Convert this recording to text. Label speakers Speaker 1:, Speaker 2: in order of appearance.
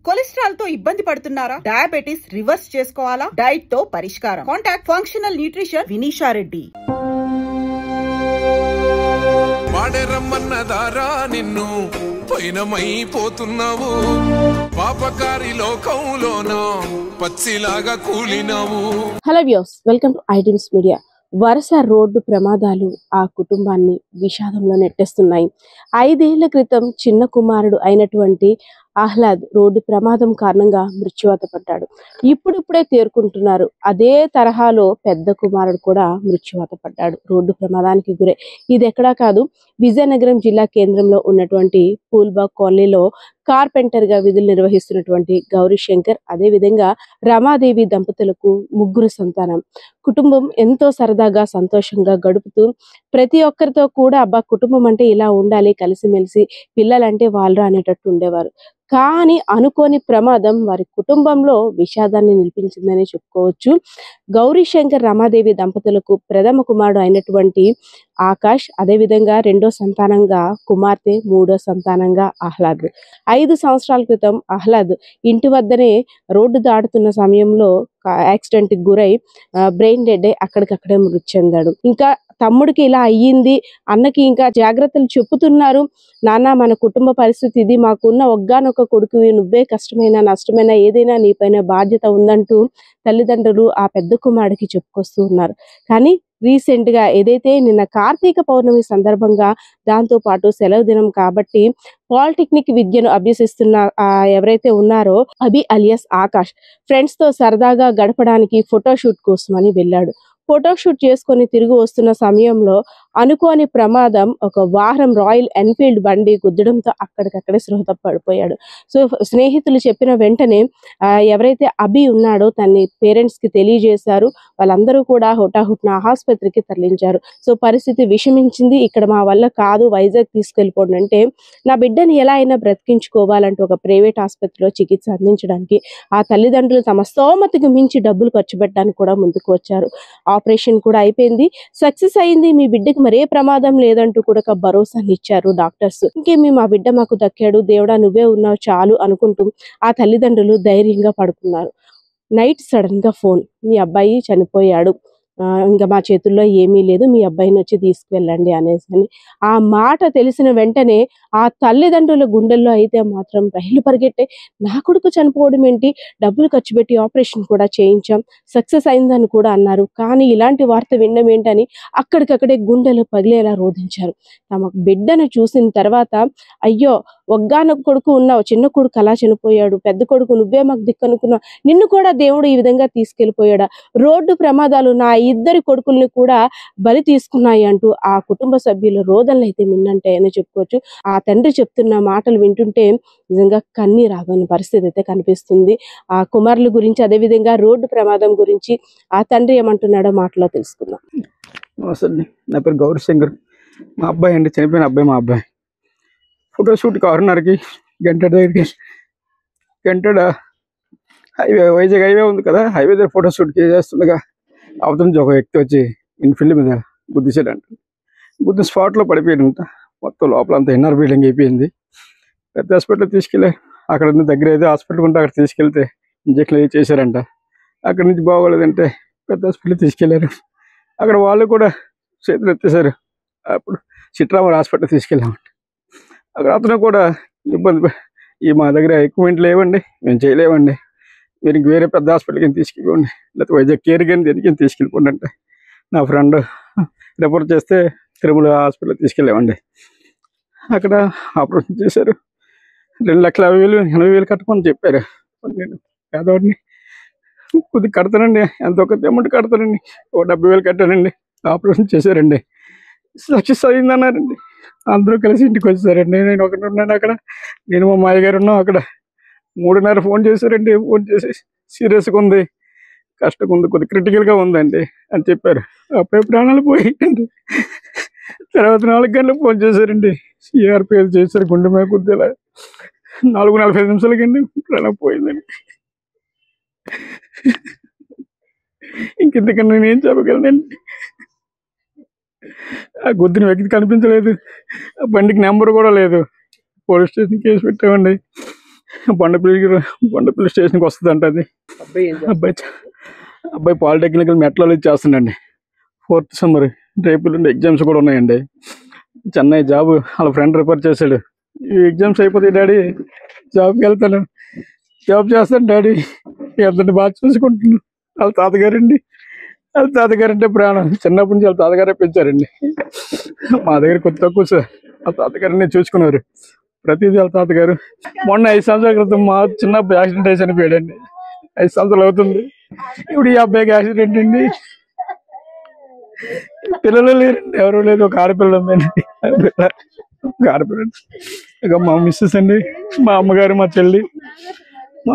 Speaker 1: Cholesterol తో ఇబ్బంది పడుతున్నారా? డయాబెటిస్ రివర్స్ చేసుకోవాలా? డైట్ తో పరిష్కారం. Contact functional nutrition Vineesha Reddy.
Speaker 2: వాడరమ్మన్నదారా నిన్ను పైనమైపోతున్నావు, పాపకారి లోకంలోన పచ్చిలాగా కూలినావు.
Speaker 3: Hello views, welcome to iDreams media. వరుస రోడ్డు ప్రమాదాలు ఆ కుటుంబాన్ని విషాదంలో నెట్టేస్తున్నాయి. 5 ఏళ్ల క్రితం చిన్న కుమారుడు అయినటువంటి ఆహ్లాద్ రోడ్డు ప్రమాదం కారణంగా మృత్యువాత పడ్డాడు. ఇప్పుడిప్పుడే తేరుకుంటున్నారు. అదే తరహాలో పెద్ద కుమారుడు కూడా మృత్యువాత పడ్డాడు, రోడ్డు ప్రమాదానికి గురై. ఇది ఎక్కడా కాదు, విజయనగరం జిల్లా కేంద్రంలో ఉన్నటువంటి పూల్బాగ్ కాలనీలో కార్పెంటర్ గా విధులు నిర్వహిస్తున్నటువంటి గౌరీ శంకర్, అదే విధంగా రమాదేవి దంపతులకు 3 సంతానం. కుటుంబం ఎంతో సరదాగా సంతోషంగా గడుపుతూ ప్రతి ఒక్కరితో కూడా అబ్బా కుటుంబం అంటే ఇలా ఉండాలి, కలిసిమెలిసి పిల్లలంటే వాళ్ళు అనేటట్టు ఉండేవారు. కానీ అనుకోని ప్రమాదం వారి కుటుంబంలో విషాదాన్ని నిలిపించిందని చెప్పుకోవచ్చు. గౌరీ శంకర్ రమాదేవి దంపతులకు ప్రథమ కుమారుడు అయినటువంటి ఆకాష్, అదేవిధంగా 2వ సంతానంగా కుమార్తె, 3వ సంతానంగా ఆహ్లాద్. 5 సంవత్సరాల క్రితం ఆహ్లాద్ ఇంటి వద్దనే రోడ్డు దాటుతున్న సమయంలో యాక్సిడెంట్ కి గురై బ్రెయిన్ డెడ్ అయి అక్కడికక్కడే మృతి చెందాడు. ఇంకా తమ్ముడికి ఇలా అయ్యింది, అన్నకి ఇంకా జాగ్రత్తలు చెప్పుతున్నారు. నాన్న మన కుటుంబ పరిస్థితి ఇది, మాకున్న ఒక్కగానొక్క కొడుకువి, నువ్వే కష్టమైనా నష్టమైనా ఏదైనా నీపైన బాధ్యత ఉందంటూ తల్లిదండ్రులు ఆ పెద్ద కుమారుడికి చెప్పుకొస్తూ ఉన్నారు. కానీ రీసెంట్ గా ఏదైతే నిన్న కార్తీక పౌర్ణమి సందర్భంగా, దాంతో పాటు సెలవు దినం కాబట్టి పాలిటెక్నిక్ విద్యను అభ్యసిస్తున్న ఎవరైతే ఉన్నారో అభి అలియాస్ ఆకాష్ ఫ్రెండ్స్ తో సరదాగా గడపడానికి ఫోటోషూట్ కోసమని వెళ్ళాడు. ఫోటోషూట్ చేసుకొని తిరిగి వస్తున్న సమయంలో అనుకోని ప్రమాదం, ఒక వాహనం రాయల్ ఎన్ఫీల్డ్ బండి గుద్దడంతో అక్కడికక్కడే స్పృహ పడిపోయాడు. సో స్నేహితులు చెప్పిన వెంటనే ఎవరైతే అభి ఉన్నాడో తన పేరెంట్స్ కి తెలియజేశారు. వాళ్ళందరూ కూడా హుటాహుటిన ఆసుపత్రికి తరలించారు. సో పరిస్థితి విషమించింది, ఇక్కడ మా వల్ల కాదు, వైజాగ్ తీసుకెళ్ళిపోండి అంటే, నా బిడ్డని ఎలా అయినా బ్రతికించుకోవాలంటూ ఒక ప్రైవేట్ ఆసుపత్రిలో చికిత్స అందించడానికి ఆ తల్లిదండ్రులు తమ స్తోమతకు మించి డబ్బులు ఖర్చు పెట్టడానికి కూడా ముందుకు వచ్చారు. ఆపరేషన్ కూడా అయిపోయింది, సక్సెస్ అయింది, మీ బిడ్డకి మరే ప్రమాదం లేదంటూ కూడా ఒక భరోసాని ఇచ్చారు డాక్టర్స్. ఇంకేమి మా బిడ్డ మాకు దక్కాడు, దేవుడా నువ్వే ఉన్నావు చాలు అనుకుంటూ ఆ తల్లిదండ్రులు ధైర్యంగా పడుకున్నారు. నైట్ సడన్ గా ఫోన్, మీ అబ్బాయి చనిపోయాడు, ఇంకా మా చేతుల్లో ఏమీ లేదు, మీ అబ్బాయిని వచ్చి తీసుకువెళ్ళండి అనేసి అని. ఆ మాట తెలిసిన వెంటనే ఆ తల్లిదండ్రుల గుండెల్లో అయితే మాత్రం రైలు పరిగెట్టే, నా కొడుకు చనిపోవడం ఏంటి, డబ్బులు ఖర్చు పెట్టి ఆపరేషన్ కూడా చేయించాం, సక్సెస్ అయిందని కూడా అన్నారు, కానీ ఇలాంటి వార్త వినడం ఏంటని అక్కడికక్కడే గుండెలు పగిలేలా రోధించారు. తమ బిడ్డను చూసిన తర్వాత, అయ్యో ఒక్కగానొక్క కొడుకు ఉన్నావు, చిన్న కొడుకు అలా చనిపోయాడు, పెద్ద కొడుకు నువ్వే మాకు దిక్కనుకున్నావు, నిన్ను కూడా దేవుడు ఈ విధంగా తీసుకెళ్లిపోయాడా, రోడ్డు ప్రమాదాలు నా 2 కొడుకుల్ని కూడా బలి తీసుకున్నాయి అంటూ ఆ కుటుంబ సభ్యుల రోదనలు అయితే మిన్నంటాయని చెప్పుకోవచ్చు. ఆ తండ్రి చెప్తున్న మాటలు వింటుంటే నిజంగా కన్నీరు ఆగని పరిస్థితి అయితే కనిపిస్తుంది. ఆ కుమారుల గురించి, అదేవిధంగా రోడ్డు ప్రమాదం గురించి ఆ తండ్రి ఏమంటున్నాడో మాటలో తెలుసుకుందాం.
Speaker 4: నా పేరు గౌరీ శంకర్, మా అబ్బాయి అండి, చనిపోయిన అబ్బాయి మా అబ్బాయి. ఫోటోషూట్ 6:30కి గంటెడ దగ్గరికి, గంటెడ హైవే, వైజాగ్ హైవే ఉంది కదా, హైవే దగ్గర ఫోటోషూట్ చేస్తుండగా అవతల నుంచి ఒక వ్యక్తి వచ్చి ఇన్ఫీల్డ్ మీద గుద్దిసాడంట. గుద్ది స్పాట్లో పడిపోయాడంట. మొత్తం లోపల అంతా ఇన్నర్ బ్లీడింగ్ అయిపోయింది. పెద్ద హాస్పిటల్ తీసుకెళ్ళి, అక్కడ దగ్గర ఏదో హాస్పిటల్ ఉంటే అక్కడ తీసుకెళ్తే ఇంజక్షన్ చేశారంట. అక్కడి నుంచి బాగోలేదంటే పెద్ద హాస్పిటల్ తీసుకెళ్లారు. అక్కడ వాళ్ళు కూడా చేతులు ఎత్తేసారు. అప్పుడు చిట్రామర్ హాస్పిటల్ తీసుకెళ్ళామంట. అక్కడ అతను కూడా ఇబ్బంది, మా దగ్గర ఎక్విప్మెంట్ లేవండి, మేము చేయలేమండి, మీరు ఇంక వేరే పెద్ద హాస్పిటల్కి తీసుకెళ్ళిపోండి, లేకపోతే వైజాగ్ కేర్ కానీ దేనికి తీసుకెళ్ళిపోండి అంటే, నా ఫ్రెండ్ రిపోర్ట్ చేస్తే తిరుమల హాస్పిటల్ తీసుకెళ్ళామండి. అక్కడ ఆపరేషన్ చేశారు. 2,50,000 80,000 కట్టమని చెప్పారు. నేను పేదవాడిని, కొద్దిగా కడతానండి, ఎంత ఒక అమౌంట్ కడతానండి, 70,000 కట్టానండి. ఆపరేషన్ చేశారండి, సక్సెస్ అయిందన్నారండి. అందరూ కలిసి ఇంటికి వచ్చారండి. నేను ఒకటి ఉన్నాను అక్కడ, నేను మా మాయ గారు ఉన్నాం అక్కడ. 3:30 ఫోన్ చేశారండి. ఫోన్ చేసి సీరియస్గా ఉంది, కష్టంగా ఉంది, కొద్దిగా క్రిటికల్గా ఉందండి అని చెప్పారు. అప్పుడే ప్రాణాలు పోయాయండి. తర్వాత 4 గంటలకు ఫోన్ చేశారండి, సిఆర్పిఎల్ చేశారు, గుండె మీద కొద్దిగా 4:45 నిమిషాలకండి ప్రాణం పోయిందండి. ఇంకెందుకన్నా నేనేం చెప్పగలనండి. ఆ గుద్దిన వ్యక్తి కనిపించలేదు, ఆ బండికి నెంబర్ కూడా లేదు. పోలీస్ స్టేషన్ కేసు పెట్టామండి. బండపల్లి స్టేషన్కి వస్తుందంట. అది అబ్బాయి పాలిటెక్నికల్ మెట్లలో చేస్తుండండి. 4th సమ్మర్ రేపు ఎగ్జామ్స్ కూడా ఉన్నాయండి. చెన్నై జాబ్ వాళ్ళ ఫ్రెండ్ రిఫర్ చేశాడు. ఈ ఎగ్జామ్స్ అయిపోతే డాడీ జాబ్కి వెళ్తాను, జాబ్ చేస్తాను డాడీ, ఎంతని బాగా చూసుకుంటున్నాను. వాళ్ళ తాతగారండి, వాళ్ళ తాతగారంటే ప్రాణం. చిన్నప్పటి నుంచి వాళ్ళ తాతగారే పెంచారండి. మా దగ్గర కొద్ది తక్కువ సార్, వాళ్ళ తాతగారిని చూసుకున్నారు ప్రతిదీ. వాళ్ళ తాతగారు మొన్న 5 సంవత్సరాల క్రితం మా చిన్నప్పుడు యాక్సిడెంట్ అయి చనిపోయాడండి. 5 సంవత్సరాలు అవుతుంది. ఇప్పుడు ఈ అబ్బాయికి యాక్సిడెంట్ అండి. పిల్లలు లేరండి, ఎవరు లేదు. ఒక ఆడపిల్ల ఉందండి, ఒక ఆడపిల్ల. ఇక మా మిస్సెస్ అండి, మా అమ్మగారు, మా చెల్లి, మా